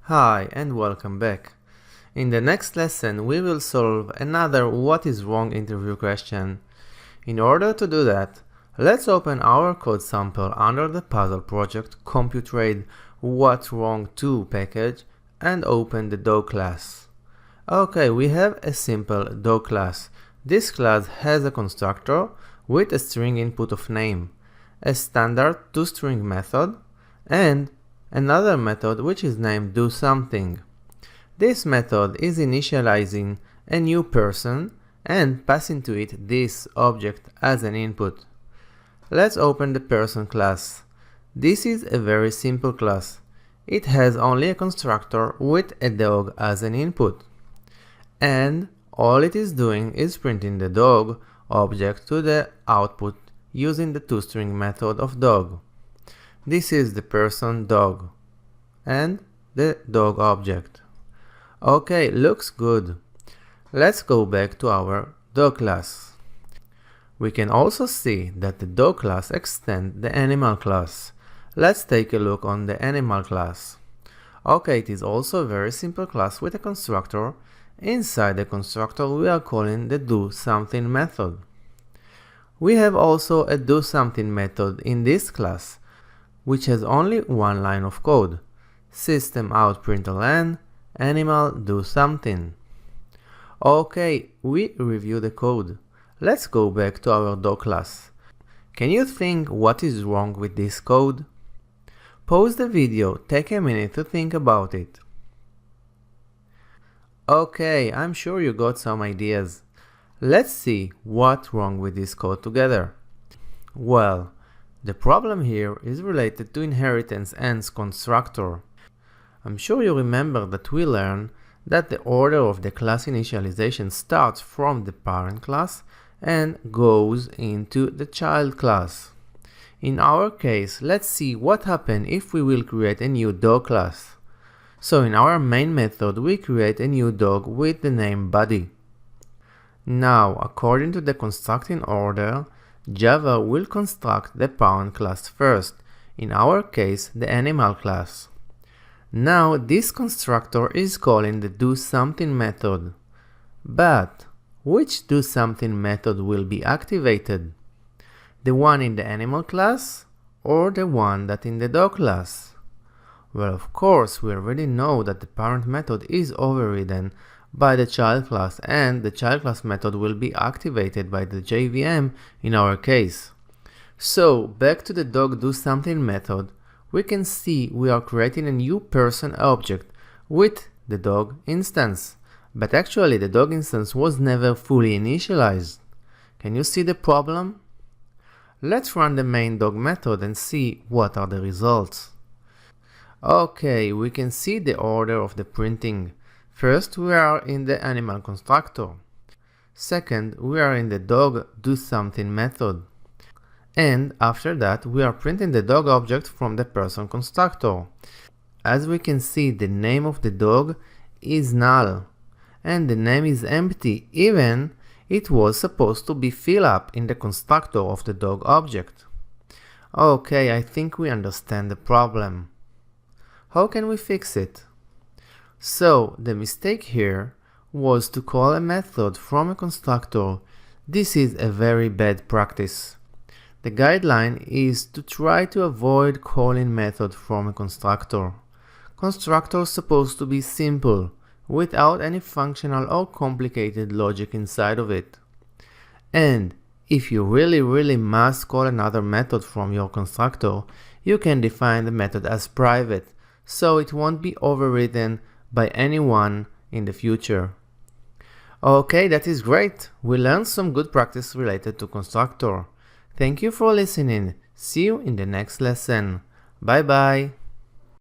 Hi and welcome back. In the next lesson we will solve another what is wrong interview question. In order to do that, let's open our code sample under the puzzle project Computrade What's Wrong 2 package and open the dog class. Okay, we have a simple dog class. This class has a constructor with a string input of name, a standard toString method, and another method which is named doSomething. This method is initializing a new person and passing to it this object as an input. Let's open the person class. This is a very simple class. It has only a constructor with a dog as an input. And all it is doing is printing the dog object to the output using the toString method of dog. This is the person dog and the dog object. Okay, looks good. Let's go back to our dog class. We can also see that the dog class extends the animal class. Let's take a look on the animal class. Okay, it is also a very simple class with a constructor. Inside the constructor we are calling the doSomething method. We have also a doSomething method in this class, which has only one line of code. System out println animal doSomething. Okay, we review the code. Let's go back to our dog class. Can you think what is wrong with this code? Pause the video, take a minute to think about it. Okay, I'm sure you got some ideas. Let's see what's wrong with this code together. Well, the problem here is related to inheritance and constructor. I'm sure you remember that we learned that the order of the class initialization starts from the parent class and goes into the child class. In our case, let's see what happens if we will create a new dog class. So in our main method, we create a new dog with the name Buddy. Now, according to the constructing order, Java will construct the parent class first, in our case the animal class. Now this constructor is calling the doSomething method. But which doSomething method will be activated? The one in the animal class or the one that in the dog class? Well, of course, we already know that the parent method is overridden by the child class and the child class method will be activated by the JVM in our case. So back to the dog doSomething method, we can see we are creating a new person object with the dog instance, but actually the dog instance was never fully initialized. Can you see the problem? Let's run the main dog method and see what are the results. Okay, we can see the order of the printing. First, we are in the animal constructor. Second, we are in the dog doSomething method. And after that, we are printing the dog object from the person constructor. As we can see, the name of the dog is null. And the name is empty, even it was supposed to be filled up in the constructor of the dog object. Okay, I think we understand the problem. How can we fix it? So, the mistake here was to call a method from a constructor. This is a very bad practice. The guideline is to try to avoid calling method from a constructor. Constructor is supposed to be simple, without any functional or complicated logic inside of it. And if you really must call another method from your constructor, you can define the method as private, so it won't be overridden by anyone in the future. Okay, that is great. We learned some good practice related to constructor. Thank you for listening. See you in the next lesson. Bye bye.